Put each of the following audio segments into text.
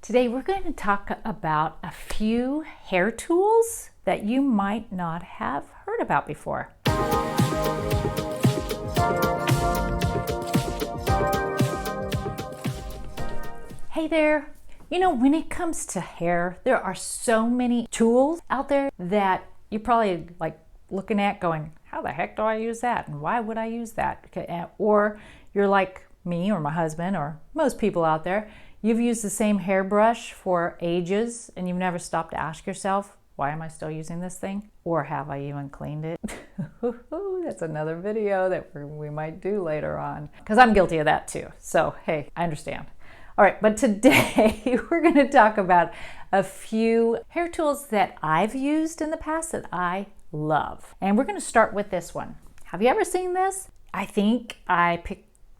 Today we're going to talk about a few hair tools that you might not have heard about before. Hey there! You know, when it comes to hair, there are so many tools out there that you're probably like looking at going, how the heck do I use that? And why would I use that? Or you're like me or my husband or most people out there, you've used the same hairbrush for ages and you've never stopped to ask yourself, why am I still using this thing? Or have I even cleaned it? That's another video that we might do later on, because I'm guilty of that too. So, hey, I understand. All right, but today we're going to talk about a few hair tools that I've used in the past that I love. And we're going to start with this one. Have you ever seen this? I think I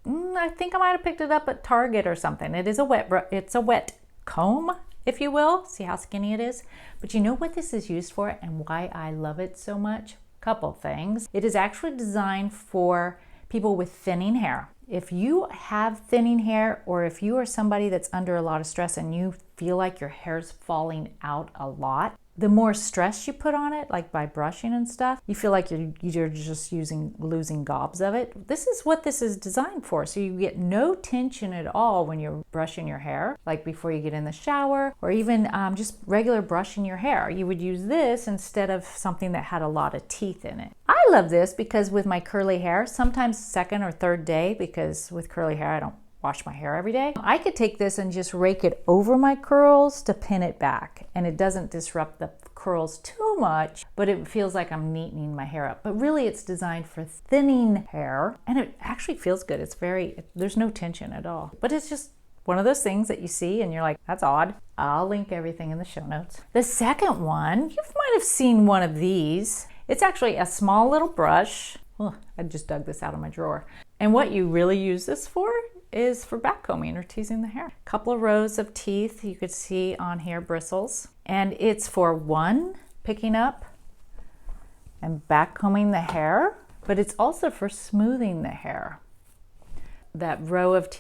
might have picked it up at Target or something. It's a wet comb, if you will. See how skinny it is? But you know what this is used for and why I love it so much? Couple things. It is actually designed for people with thinning hair. If you have thinning hair, or if you are somebody that's under a lot of stress and you feel like your hair's falling out a lot, the more stress you put on it, like by brushing and stuff, you feel like you're just losing gobs of it. This is what this is designed for. So you get no tension at all when you're brushing your hair, like before you get in the shower, or even just regular brushing your hair. You would use this instead of something that had a lot of teeth in it. I love this because with my curly hair, sometimes second or third day, because with curly hair, I don't wash my hair every day, I could take this and just rake it over my curls to pin it back, and it doesn't disrupt the curls too much, but it feels like I'm neatening my hair up. But really it's designed for thinning hair, and it actually feels good. There's no tension at all, but it's just one of those things that you see and you're like, that's odd. I'll link everything in the show notes. The second one, you might have seen one of these. It's actually a small little brush. Oh, I just dug this out of my drawer. And what you really use this for is for backcombing or teasing the hair. A couple of rows of teeth you could see on here, bristles. And it's for one, picking up and backcombing the hair, but it's also for smoothing the hair. That row of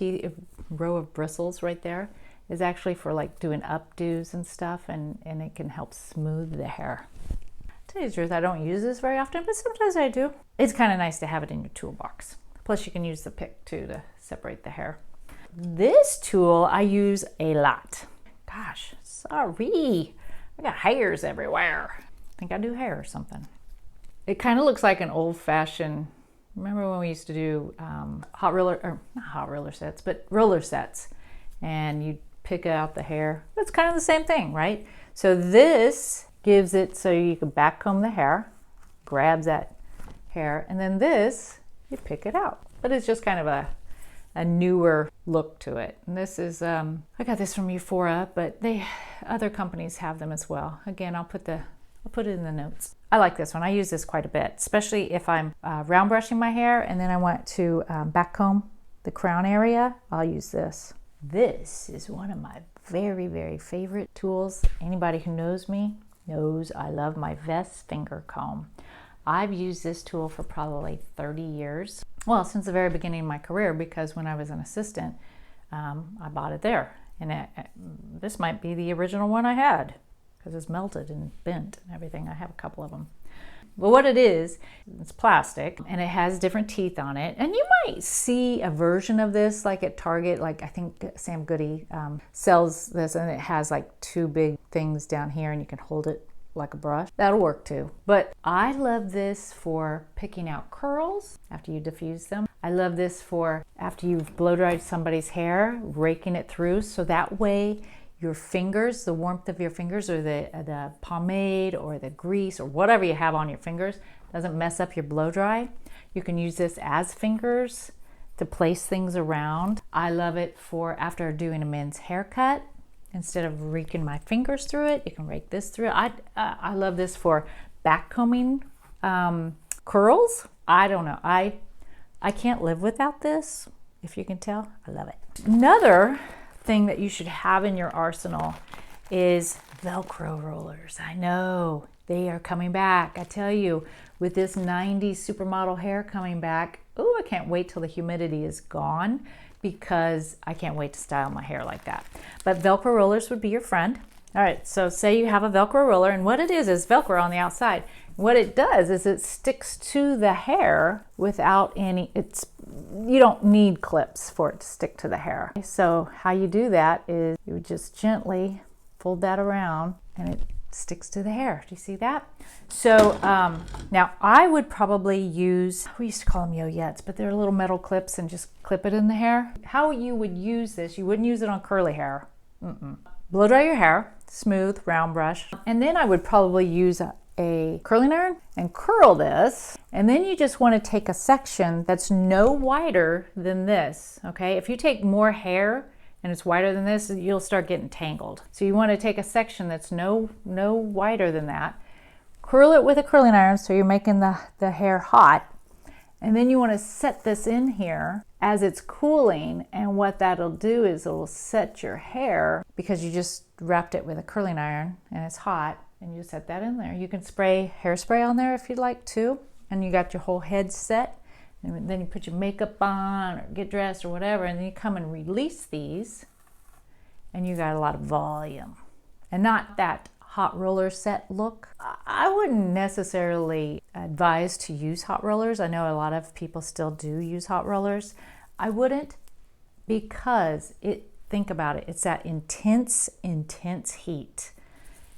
bristles right there is actually for like doing updos and stuff, and it can help smooth the hair. To tell you the truth, I don't use this very often, but sometimes I do. It's kind of nice to have it in your toolbox. Plus you can use the pick too to separate the hair. This tool I use a lot. Gosh, sorry. I got hairs everywhere. I think I do hair or something. It kind of looks like an old-fashioned, remember when we used to do roller sets, and you pick out the hair. That's kind of the same thing, right? So this gives it so you can backcomb the hair, grabs that hair, and then this, you pick it out. But it's just kind of a newer look to it. And this is, I got this from Eufora, but other companies have them as well. Again, I'll put it in the notes. I like this one. I use this quite a bit, especially if I'm round brushing my hair and then I want to backcomb the crown area. I'll use this. This is one of my very, very favorite tools. Anybody who knows me knows I love my Vest finger comb. I've used this tool for probably 30 years. Well, since the very beginning of my career, because when I was an assistant, I bought it there. And this might be the original one I had, because it's melted and bent and everything. I have a couple of them. But what it is, it's plastic, and it has different teeth on it. And you might see a version of this like at Target, like I think Sam Goody sells this, and it has like two big things down here and you can hold it like a brush. That'll work too. But I love this for picking out curls after you diffuse them. I love this for after you've blow dried somebody's hair, raking it through, so that way your fingers, the warmth of your fingers, or the pomade or the grease or whatever you have on your fingers doesn't mess up your blow dry. You can use this as fingers to place things around. I love it for after doing a men's haircut. Instead of raking my fingers through it, you can rake this through it. I love this for backcombing curls. I don't know. I can't live without this, if you can tell. I love it. Another thing that you should have in your arsenal is Velcro rollers. I know they are coming back. I tell you, with this 90s supermodel hair coming back, oh, I can't wait till the humidity is gone, because I can't wait to style my hair like that. But Velcro rollers would be your friend. All right, so say you have a Velcro roller, and what it is Velcro on the outside. What it does is it sticks to the hair without any, you don't need clips for it to stick to the hair. So how you do that is you just gently fold that around and it sticks to the hair. Do you see that? So now I would probably use, we used to call them yo-yettes, but they're little metal clips, and just clip it in the hair. How you would use this, you wouldn't use it on curly hair. Blow dry your hair, smooth, round brush. And then I would probably use a curling iron and curl this. And then you just want to take a section that's no wider than this, okay? If you take more hair and it's wider than this, you'll start getting tangled. So you want to take a section that's no wider than that, curl it with a curling iron so you're making the hair hot, and then you want to set this in here as it's cooling, and what that'll do is it'll set your hair, because you just wrapped it with a curling iron and it's hot, and you set that in there. You can spray hairspray on there if you'd like to, and you got your whole head set. And then you put your makeup on or get dressed or whatever, and then you come and release these, and you got a lot of volume. And not that hot roller set look. I wouldn't necessarily advise to use hot rollers. I know a lot of people still do use hot rollers. I wouldn't, because think about it, it's that intense heat.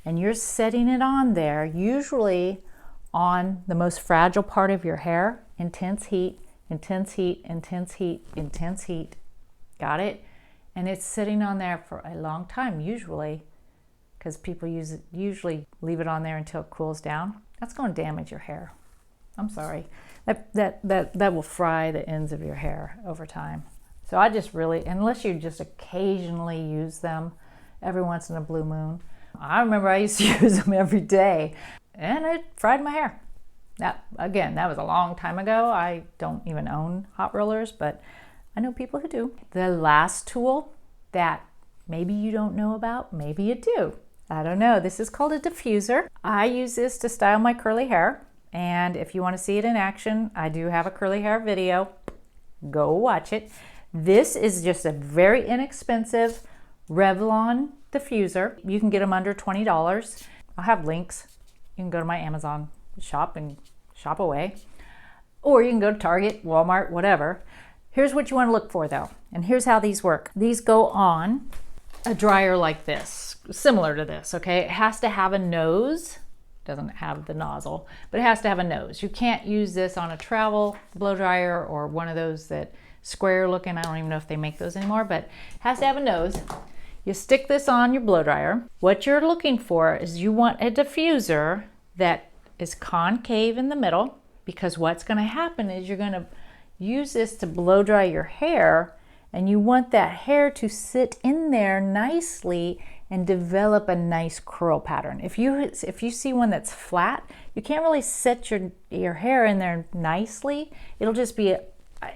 And you're setting it on there, usually on the most fragile part of your hair. Intense heat, intense heat, intense heat, intense heat. Got it? And it's sitting on there for a long time, usually, because people usually leave it on there until it cools down. That's going to damage your hair. I'm sorry. That will fry the ends of your hair over time. So I just really, unless you just occasionally use them every once in a blue moon. I remember I used to use them every day, and it fried my hair. That was a long time ago. I don't even own hot rollers, but I know people who do. The last tool that maybe you don't know about, maybe you do. I don't know. This is called a diffuser. I use this to style my curly hair. And if you want to see it in action, I do have a curly hair video. Go watch it. This is just a very inexpensive Revlon diffuser. You can get them under $20. I'll have links. You can go to my Amazon shop and shop away. Or you can go to Target, Walmart, whatever. Here's what you want to look for though. And here's how these work. These go on a dryer like this, similar to this, okay? It has to have a nose. Doesn't have the nozzle, but it has to have a nose. You can't use this on a travel blow dryer or one of those that square looking. I don't even know if they make those anymore, but it has to have a nose. You stick this on your blow dryer. What you're looking for is you want a diffuser that is concave in the middle, because what's going to happen is you're going to use this to blow dry your hair, and you want that hair to sit in there nicely and develop a nice curl pattern. If you see one that's flat, you can't really set your hair in there nicely. It'll just be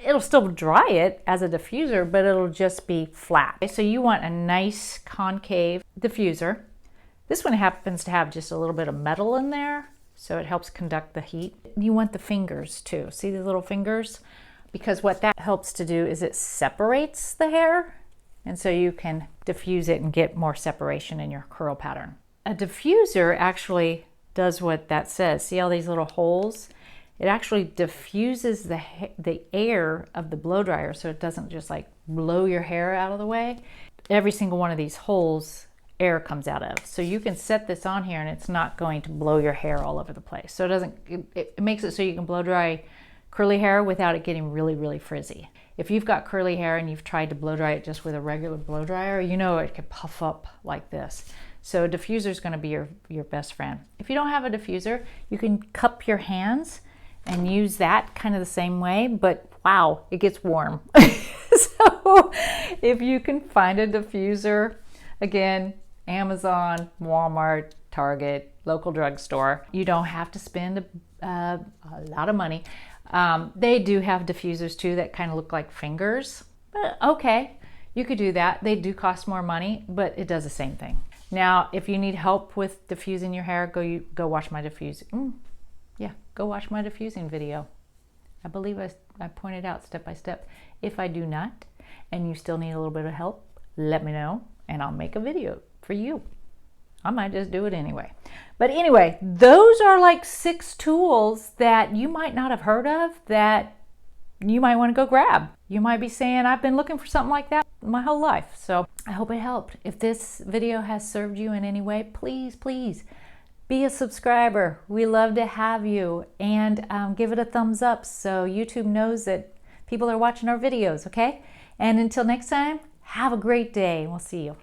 it'll still dry it as a diffuser, but it'll just be flat. Okay, so you want a nice concave diffuser. This one happens to have just a little bit of metal in there, so it helps conduct the heat. You want the fingers too. See the little fingers? Because what that helps to do is it separates the hair, and so you can diffuse it and get more separation in your curl pattern. A diffuser actually does what that says. See all these little holes? It actually diffuses the air of the blow dryer, so it doesn't just like blow your hair out of the way. Every single one of these holes, air comes out of. So you can set this on here and it's not going to blow your hair all over the place. So it makes it so you can blow dry curly hair without it getting really, really frizzy. If you've got curly hair and you've tried to blow dry it just with a regular blow dryer, you know it could puff up like this. So a diffuser is going to be your best friend. If you don't have a diffuser, you can cup your hands and use that kind of the same way, but wow, it gets warm. So if you can find a diffuser, again, Amazon, Walmart, Target, local drugstore, you don't have to spend a lot of money. They do have diffusers too that kind of look like fingers, but okay, you could do that. They do cost more money, but it does the same thing. Now, if you need help with diffusing your hair, go watch my diffusing. Go watch my diffusing video. I believe I pointed out step by step. If I do not, and you still need a little bit of help, let me know and I'll make a video for you. I might just do it anyway. But anyway, those are like 6 tools that you might not have heard of that you might want to go grab. You might be saying, I've been looking for something like that my whole life. So I hope it helped. If this video has served you in any way, please, please be a subscriber. We love to have you, and give it a thumbs up so YouTube knows that people are watching our videos, okay? And until next time, have a great day. We'll see you.